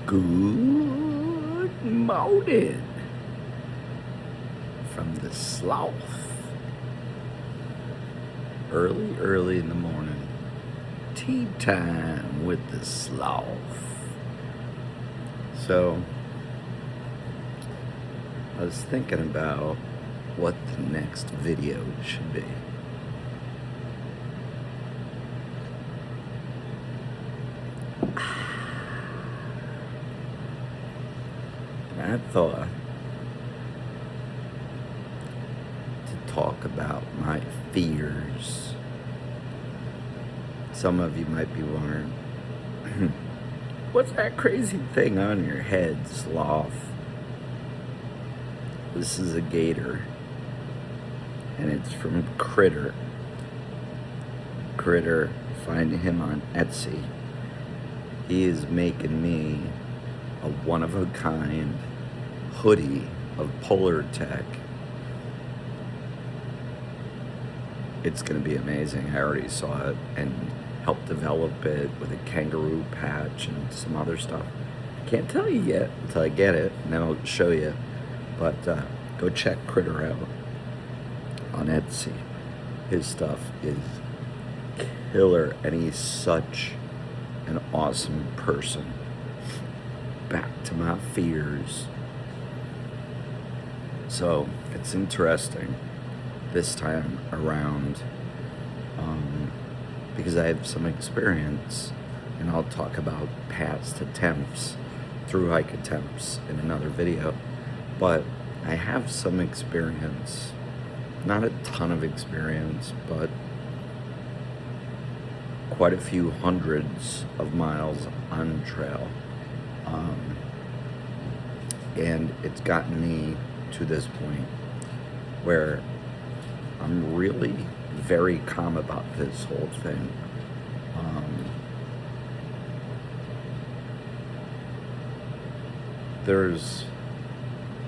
Good morning from the Sloth. Early in the morning. Tea time with the Sloth. So, I was thinking about what the next video should be. And I thought to talk about my fears. Some of you might be wondering, what's that crazy thing on your head, Sloth? This is a gator, and it's from Critter. Find him on Etsy. He is making me a one-of-a-kind hoodie of Polar Tech. It's going to be amazing. I already saw it and helped develop it with a kangaroo patch and some other stuff. Can't tell you yet until I get it, and then I'll show you. But go check Critter out on Etsy. His stuff is killer, and he's such an awesome person. Back to my fears. So it's interesting this time around because I have some experience, and I'll talk about past attempts, through hike attempts in another video, but I have some experience, not a ton of experience, but quite a few hundreds of miles on trail. And it's gotten me to this point where I'm really very calm about this whole thing. There's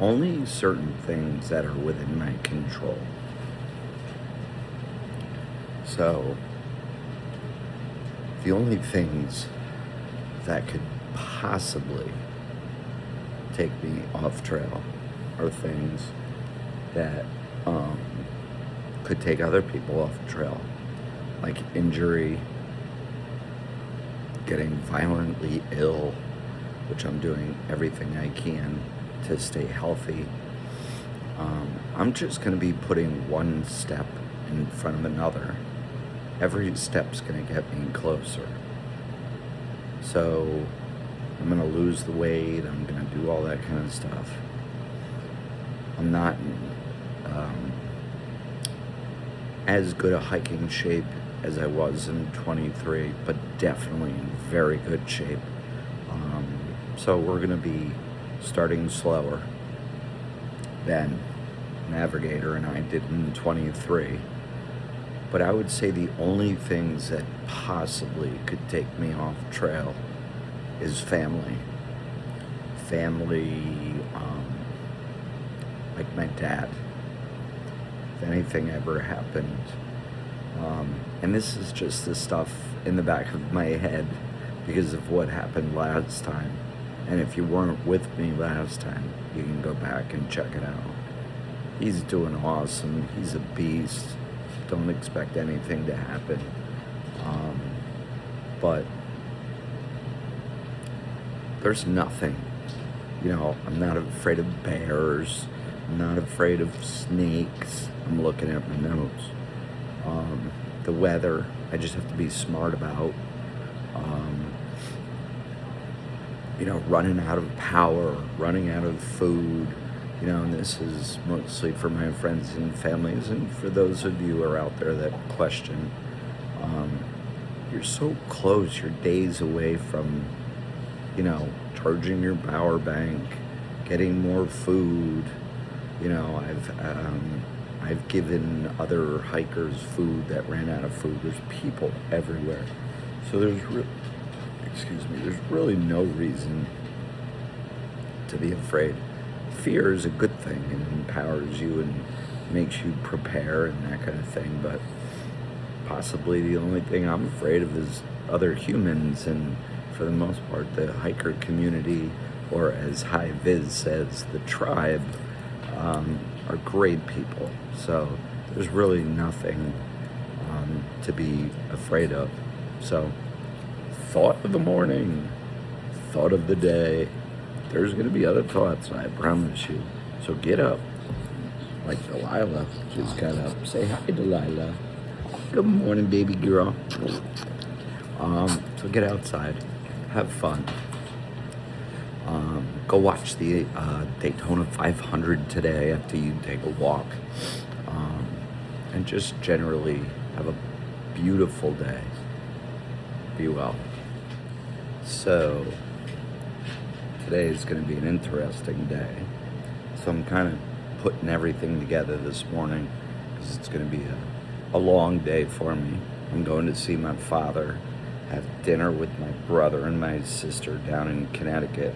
only certain things that are within my control. So the only things that could possibly take me off trail are things that could take other people off trail, like injury, getting violently ill, which I'm doing everything I can to stay healthy. I'm just going to be putting one step in front of another. Every step's going to get me closer. So I'm going to lose the weight. I'm going to do all that kind of stuff. I'm not in as good a hiking shape as I was in 23, but definitely in very good shape. So we're going to be starting slower than Navigator and I did in 23. But I would say the only things that possibly could take me off trail is family. Like my dad. If anything ever happened, and this is just the stuff in the back of my head because of what happened last time. And if you weren't with me last time, you can go back and check it out. He's doing awesome. He's a beast. Don't expect anything to happen. But there's nothing. I'm not afraid of bears. I'm not afraid of snakes. I'm looking at my nose. The weather, I just have to be smart about. Running out of power, running out of food. And this is mostly for my friends and families, and for those of you who are out there that question. You're so close, you're days away from, charging your power bank, getting more food. I've given other hikers food that ran out of food. There's people everywhere. So there's really no reason to be afraid. Fear is a good thing, and it empowers you and makes you prepare and that kind of thing, but possibly the only thing I'm afraid of is other humans, and for the most part, the hiker community, or as High Viz says, the tribe, are great people. So there's really nothing to be afraid of. So, thought of the morning, thought of the day. There's going to be other thoughts, I promise you. So get up. Like Delilah just got up. Say hi, Delilah. Good morning, baby girl. So get outside. Have fun. Go watch the Daytona 500 today after you take a walk. And just generally have a beautiful day. Be well. So, today is going to be an interesting day. So I'm kind of putting everything together this morning because it's going to be a long day for me. I'm going to see my father, have dinner with my brother and my sister down in Connecticut.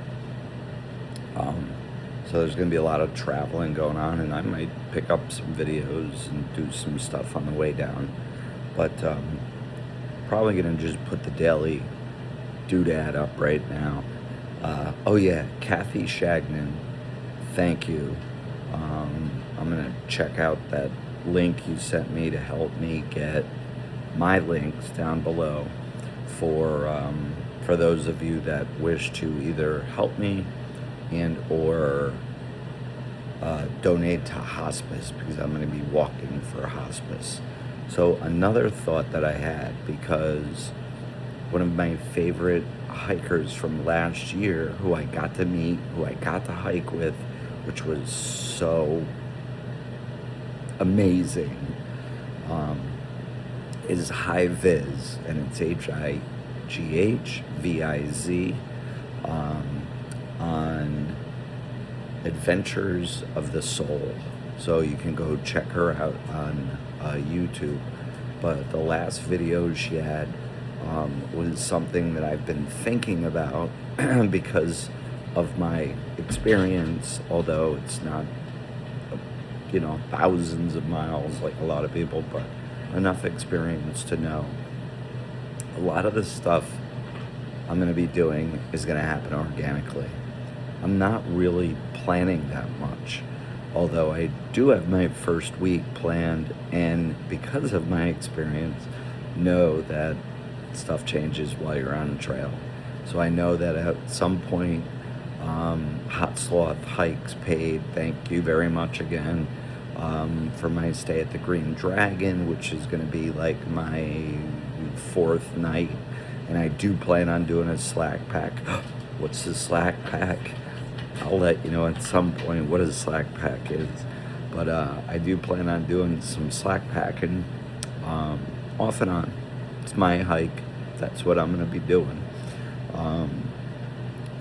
So there's going to be a lot of traveling going on, and I might pick up some videos and do some stuff on the way down. But probably going to just put the daily doodad up right now. Oh yeah, Kathy Shagnon, thank you. I'm going to check out that link you sent me to help me get my links down below for those of you that wish to either help me and or donate to hospice, because I'm going to be walking for hospice. So another thought that I had, because one of my favorite hikers from last year, who I got to meet, who I got to hike with, which was so amazing, is High Viz, and it's HIGHVIZ, on Adventures of the Soul. So you can go check her out on YouTube. But the last video she had was something that I've been thinking about because of my experience, although it's not, thousands of miles like a lot of people, but enough experience to know a lot of the stuff I'm going to be doing is going to happen organically. I'm not really planning that much, although I do have my first week planned, and because of my experience, know that stuff changes while you're on the trail. So I know that at some point, Hot Sloth Hikes paid, thank you very much again, for my stay at the Green Dragon, which is going to be like my 4th night, and I do plan on doing a slack pack. What's the slack pack? I'll let you know at some point what a slack pack is, but I do plan on doing some slack packing off and on. It's my hike. That's what I'm going to be doing.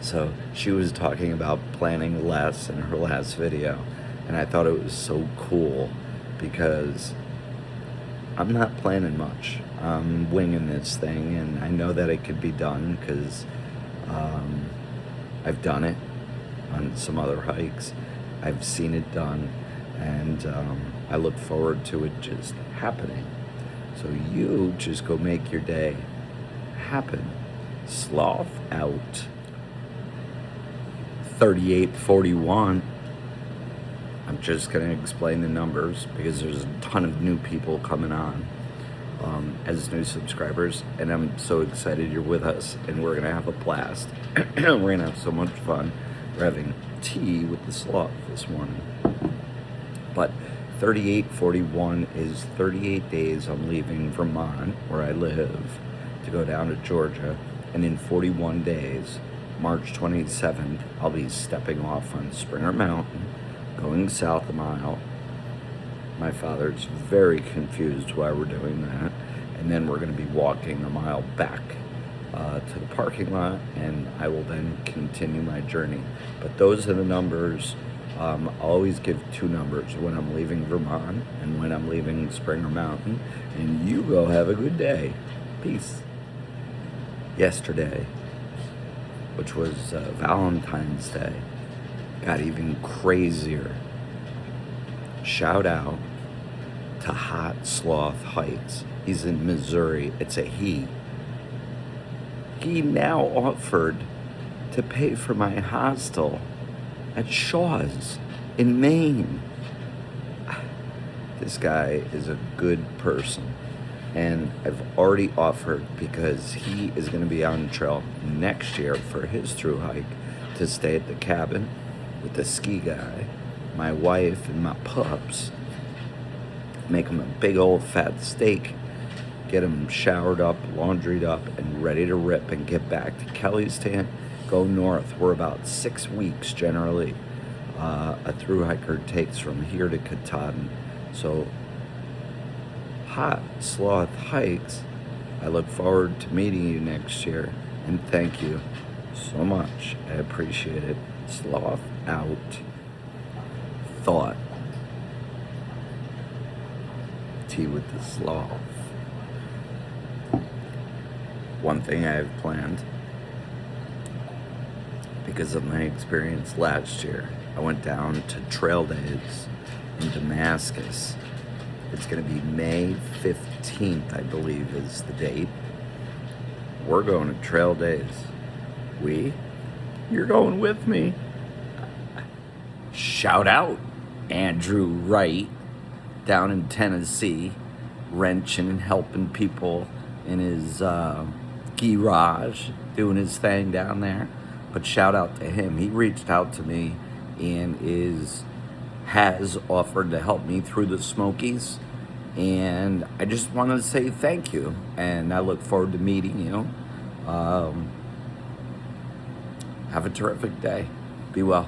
So she was talking about planning less in her last video, and I thought it was so cool because I'm not planning much. I'm winging this thing, and I know that it could be done because I've done it on some other hikes. I've seen it done, and I look forward to it just happening. So you just go make your day happen. Sloth out. 3841. I'm just going to explain the numbers because there's a ton of new people coming on as new subscribers, and I'm so excited you're with us, and we're going to have a blast. We're going to have so much fun. We're having tea with the sloth this morning. But 3841 is 38 days I'm leaving Vermont, where I live, to go down to Georgia, and in 41 days, March 27th, I'll be stepping off on Springer Mountain, going south a mile. My father's very confused why we're doing that, and then we're going to be walking a mile back to the parking lot, and I will then continue my journey. But those are the numbers. I'll always give 2 numbers, when I'm leaving Vermont and when I'm leaving Springer Mountain, and you go have a good day. Peace. Yesterday, which was Valentine's Day, got even crazier. Shout out to Hot Sloth Hikes. He's in Missouri. It's a he. He now offered to pay for my hostel at Shaw's in Maine. This guy is a good person. And I've already offered, because he is going to be on the trail next year for his through hike, to stay at the cabin with the ski guy, my wife, and my pups. Make him a big old fat steak, get him showered up, laundried up, and ready to rip and get back to Kelly's tent, go north. We're about 6 weeks generally. A through hiker takes from here to Katahdin. So, hot sloth hikes. I look forward to meeting you next year, and thank you so much. I appreciate it. Sloth out. Thought. Tea with the sloth. One thing I have planned, because of my experience last year, I went down to Trail Days in Damascus. It's going to be May 15th, I believe, is the date. We're going to Trail Days. You're going with me. Shout out Andrew Wright down in Tennessee, wrenching and helping people in his garage, doing his thing down there. But shout out to him. He reached out to me and has offered to help me through the Smokies, and I just wanted to say thank you, and I look forward to meeting you. Have a terrific day. Be well.